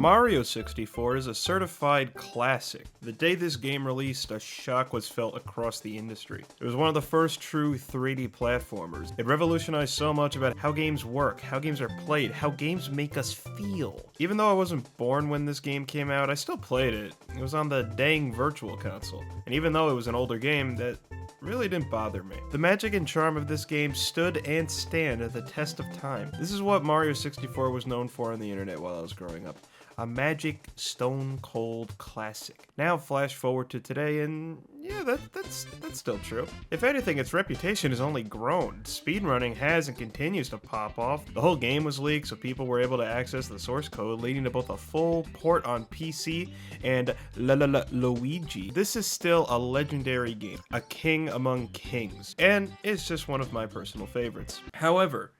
Mario 64 is a certified classic. The day this game released, a shock was felt across the industry. It was one of the first true 3D platformers. It revolutionized so much about how games work, how games are played, how games make us feel. Even though I wasn't born when this game came out, I still played it. It was on the dang virtual console. And even though it was an older game, that really didn't bother me. The magic and charm of this game stood and stand at the test of time. This is what Mario 64 was known for on the internet while I was growing up. A magic, stone-cold classic. Now flash forward to today and yeah, that's still true. If anything, its reputation has only grown. Speedrunning has and continues to pop off. The whole game was leaked so people were able to access the source code, leading to both a full port on PC and Luigi. This is still a legendary game, a king among kings, and it's just one of my personal favorites. However,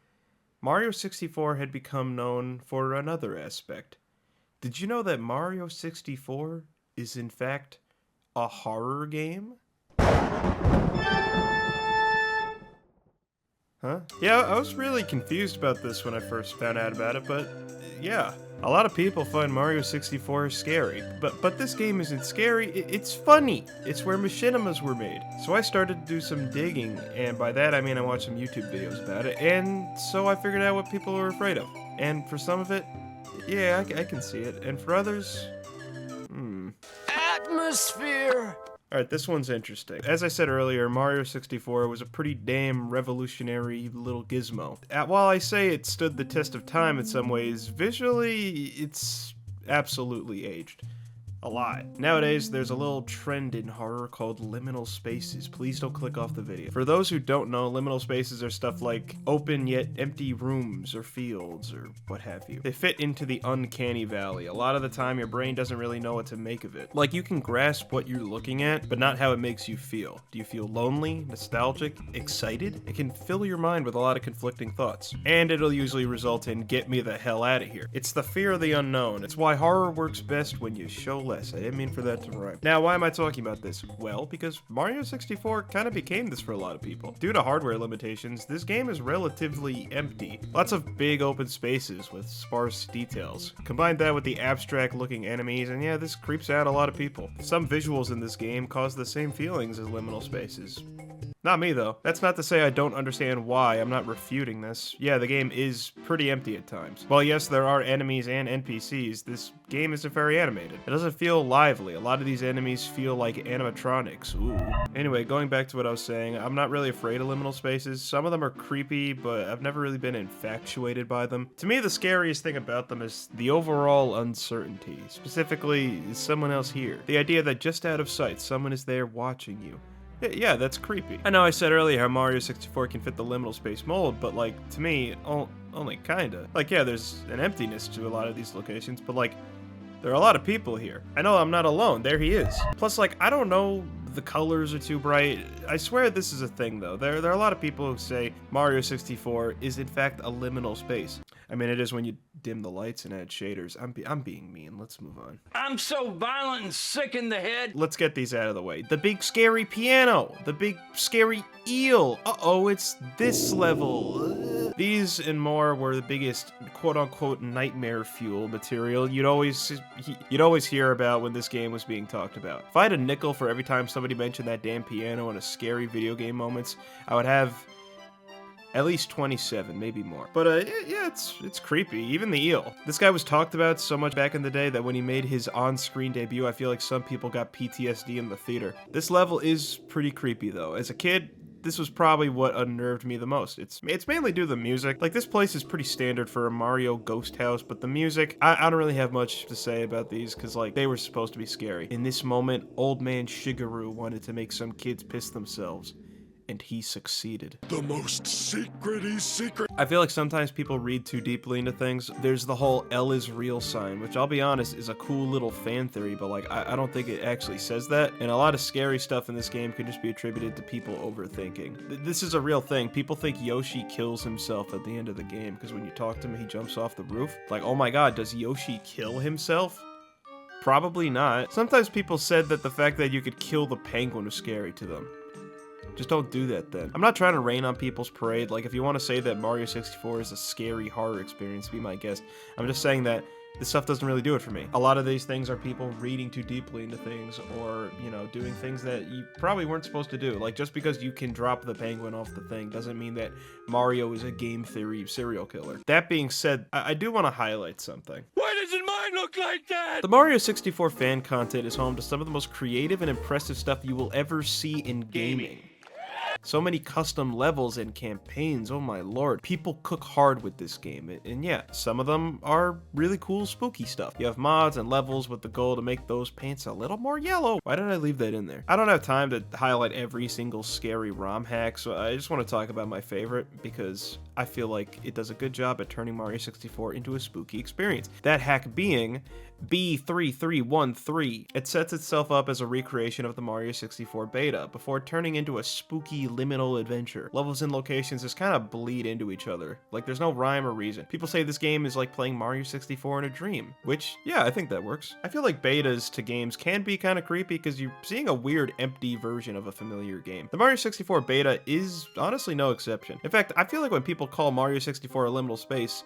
Mario 64 had become known for another aspect. Did you know that Mario 64 is in fact a horror game? Huh? Yeah, I was really confused about this when I first found out about it, but yeah. A lot of people find Mario 64 scary, but this game isn't scary, it's funny. It's where machinimas were made. So I started to do some digging, and by that I mean I watched some YouTube videos about it, and so I figured out what people were afraid of. And for some of it, yeah, I can see it. And for others, Atmosphere! Alright, this one's interesting. As I said earlier, Mario 64 was a pretty damn revolutionary little gizmo. While I say it stood the test of time in some ways, visually, it's absolutely aged. A lot. Nowadays, there's a little trend in horror called liminal spaces. Please don't click off the video. For those who don't know, liminal spaces are stuff like open yet empty rooms or fields or what have you. They fit into the uncanny valley. A lot of the time, your brain doesn't really know what to make of it. Like, you can grasp what you're looking at, but not how it makes you feel. Do you feel lonely, nostalgic, excited? It can fill your mind with a lot of conflicting thoughts. And it'll usually result in get me the hell out of here. It's the fear of the unknown. It's why horror works best when you show less. I didn't mean for that to rhyme. Now, why am I talking about this? Well, because Mario 64 kind of became this for a lot of people. Due to hardware limitations, this game is relatively empty. Lots of big open spaces with sparse details. Combine that with the abstract-looking enemies, and yeah, this creeps out a lot of people. Some visuals in this game cause the same feelings as liminal spaces. Not me, though. That's not to say I don't understand why. I'm not refuting this. Yeah, the game is pretty empty at times. While yes, there are enemies and NPCs, this game isn't very animated. It doesn't feel lively. A lot of these enemies feel like animatronics. Ooh. Anyway, going back to what I was saying, I'm not really afraid of liminal spaces. Some of them are creepy, but I've never really been infatuated by them. To me, the scariest thing about them is the overall uncertainty. Specifically, is someone else here? The idea that just out of sight, someone is there watching you. Yeah, that's creepy. I know I said earlier how Mario 64 can fit the liminal space mold, but like, to me, only kinda. Like, yeah, there's an emptiness to a lot of these locations, but like, there are a lot of people here. I know I'm not alone, there he is. Plus, like, I don't know, the colors are too bright. I swear this is a thing, though. There are a lot of people who say Mario 64 is in fact a liminal space. I mean, it is when you dim the lights and add shaders. I'm being mean. Let's move on. I'm so violent and sick in the head. Let's get these out of the way. The big scary piano. The big scary eel. Uh-oh, it's this level. These and more were the biggest quote-unquote nightmare fuel material you'd always hear about when this game was being talked about. If I had a nickel for every time somebody mentioned that damn piano in a scary video game moments, I would have at least 27, maybe more. But yeah, it's creepy, even the eel. This guy was talked about so much back in the day that when he made his on-screen debut, I feel like some people got PTSD in the theater. This level is pretty creepy though. As a kid, this was probably what unnerved me the most. It's mainly due to the music. Like, this place is pretty standard for a Mario ghost house, but the music, I don't really have much to say about these, because, like, they were supposed to be scary. In this moment, old man Shigeru wanted to make some kids piss themselves. And he succeeded. The most secret-y secret. I feel like sometimes people read too deeply into things. There's the whole L is real sign, which I'll be honest is a cool little fan theory, but like I don't think it actually says that. And a lot of scary stuff in this game could just be attributed to people overthinking. This is a real thing. People think Yoshi kills himself at the end of the game because when you talk to him, he jumps off the roof. Like, oh my god, does Yoshi kill himself? Probably not. Sometimes people said that the fact that you could kill the penguin was scary to them. Just don't do that then. I'm not trying to rain on people's parade. Like, if you want to say that Mario 64 is a scary horror experience, be my guest. I'm just saying that this stuff doesn't really do it for me. A lot of these things are people reading too deeply into things, or, you know, doing things that you probably weren't supposed to do. Like, just because you can drop the penguin off the thing doesn't mean that Mario is a game theory serial killer. That being said, I do want to highlight something. Why doesn't mine look like that? The Mario 64 fan content is home to some of the most creative and impressive stuff you will ever see in gaming. So many custom levels and campaigns, oh my lord. People cook hard with this game, and yeah, some of them are really cool spooky stuff. You have mods and levels with the goal to make those paints a little more yellow. Why did I leave that in there? I don't have time to highlight every single scary ROM hack, so I just want to talk about my favorite because I feel like it does a good job at turning Mario 64 into a spooky experience. That hack being B3313. It sets itself up as a recreation of the Mario 64 beta before turning into a spooky liminal adventure. Levels and locations just kind of bleed into each other. Like, there's no rhyme or reason. People say this game is like playing Mario 64 in a dream, which, yeah, I think that works. I feel like betas to games can be kind of creepy because you're seeing a weird, empty version of a familiar game. The Mario 64 beta is honestly no exception. In fact, I feel like when people call Mario 64 a liminal space,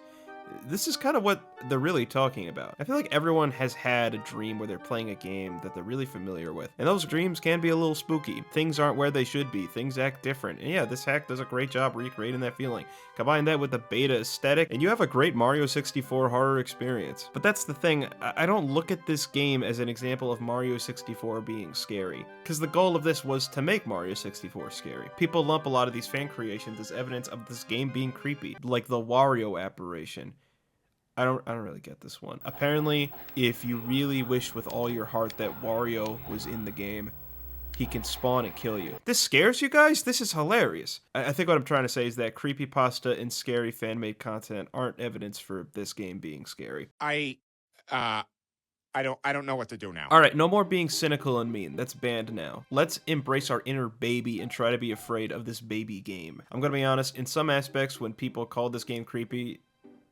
this is kind of what they're really talking about. I feel like everyone has had a dream where they're playing a game that they're really familiar with, and those dreams can be a little spooky. Things aren't where they should be, things act different, and yeah, this hack does a great job recreating that feeling. Combine that with the beta aesthetic, and you have a great Mario 64 horror experience. But that's the thing, I don't look at this game as an example of Mario 64 being scary, because the goal of this was to make Mario 64 scary. People lump a lot of these fan creations as evidence of this game being creepy, like the Wario apparition. I don't really get this one. Apparently, if you really wish with all your heart that Wario was in the game, he can spawn and kill you. This scares you guys? This is hilarious. I think what I'm trying to say is that creepypasta and scary fan-made content aren't evidence for this game being scary. I don't know what to do now. Alright, no more being cynical and mean. That's banned now. Let's embrace our inner baby and try to be afraid of this baby game. I'm gonna be honest, in some aspects, when people call this game creepy,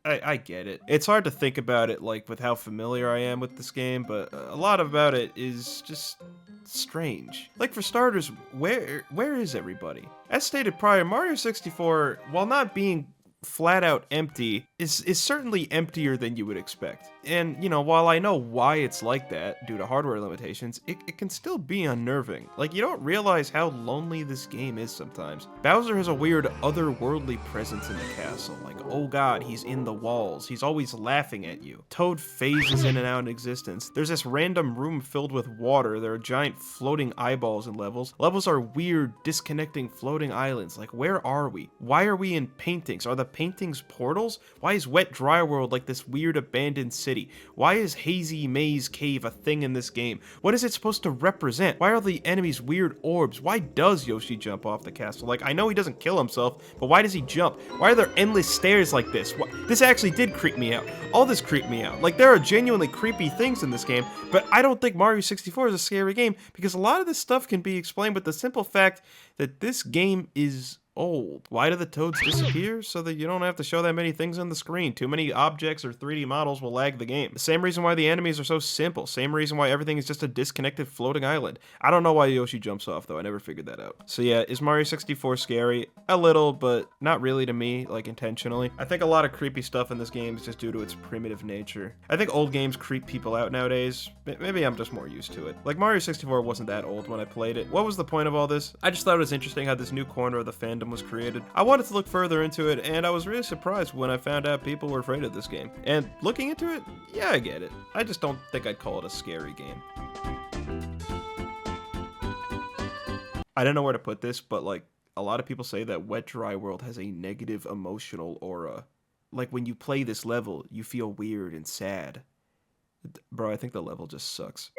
I get it. It's hard to think about it, like, with how familiar I am with this game, but a lot about it is just strange. Like, for starters, where is everybody? As stated prior, Mario 64, while not being flat out empty, is certainly emptier than you would expect. And, you know, while I know why it's like that, due to hardware limitations, it can still be unnerving. Like, you don't realize how lonely this game is sometimes. Bowser has a weird otherworldly presence in the castle. Like, oh god, he's in the walls. He's always laughing at you. Toad phases in and out in existence. There's this random room filled with water. There are giant floating eyeballs in levels. Levels are weird, disconnecting floating islands. Like, where are we? Why are we in paintings? Are the paintings portals? Why is Wet Dry World like this weird abandoned city? Why is Hazy Maze Cave a thing in this game? What is it supposed to represent? Why are the enemies weird orbs? Why does Yoshi jump off the castle? Like, I know he doesn't kill himself, but why does he jump? Why are there endless stairs like this? This actually did creep me out. All this creeped me out. Like, there are genuinely creepy things in this game, but I don't think Mario 64 is a scary game because a lot of this stuff can be explained with the simple fact that this game is old. Why do the toads disappear? So that you don't have to show that many things on the screen. Too many objects or 3D models will lag the game. The same reason why the enemies are so simple. Same reason why everything is just a disconnected floating island. I don't know why Yoshi jumps off though. I never figured that out. So yeah, is Mario 64 scary? A little, but not really to me, like intentionally. I think a lot of creepy stuff in this game is just due to its primitive nature. I think old games creep people out nowadays. Maybe I'm just more used to it. Like, Mario 64 wasn't that old when I played it. What was the point of all this? I just thought it was interesting how this new corner of the fandom was created. I wanted to look further into it, and I was really surprised when I found out people were afraid of this game. And looking into it, yeah, I get it. I just don't think I'd call it a scary game. I don't know where to put this, but like, a lot of people say that Wet Dry World has a negative emotional aura. Like, when you play this level, you feel weird and sad. Bro, I think the level just sucks.